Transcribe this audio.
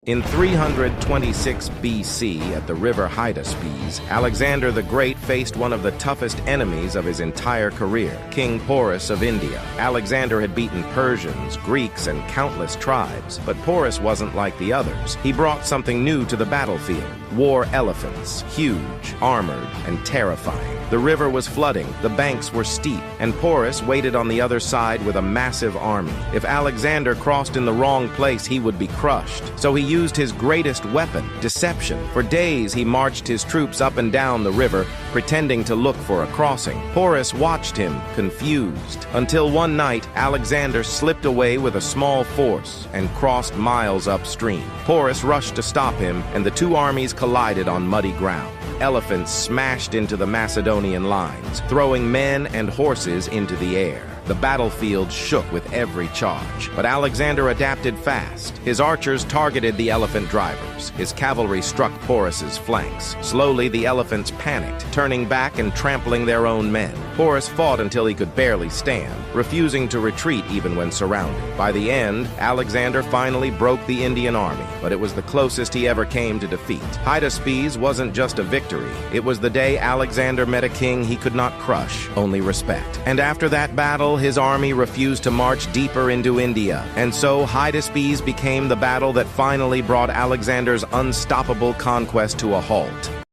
In 326 BC, at the river Hydaspes, Alexander the Great faced one of the toughest enemies of his entire career, King Porus of India. Alexander had beaten Persians, Greeks, and countless tribes, but Porus wasn't like the others. He brought something new to the battlefield: war elephants, huge, armored, and terrifying. The river was flooding, the banks were steep, and Porus waited on the other side with a massive army. If Alexander crossed in the wrong place, he would be crushed. So he used his greatest weapon, deception. For days, he marched his troops up and down the river, pretending to look for a crossing. Porus watched him, confused, until one night, Alexander slipped away with a small force and crossed miles upstream. Porus rushed to stop him, and the two armies collided on muddy ground. Elephants smashed into the Macedonian lines, throwing men and horses into the air. The battlefield shook with every charge, but Alexander adapted fast. His archers targeted the elephant drivers. His cavalry struck Porus's flanks. Slowly, the elephants panicked, turning back and trampling their own men. Porus fought until he could barely stand, refusing to retreat even when surrounded. By the end, Alexander finally broke the Indian army, but it was the closest he ever came to defeat. Hydaspes wasn't just a victory. It was the day Alexander met a king he could not crush, only respect. And after that battle, his army refused to march deeper into India, and so Hydaspes became the battle that finally brought Alexander's unstoppable conquest to a halt.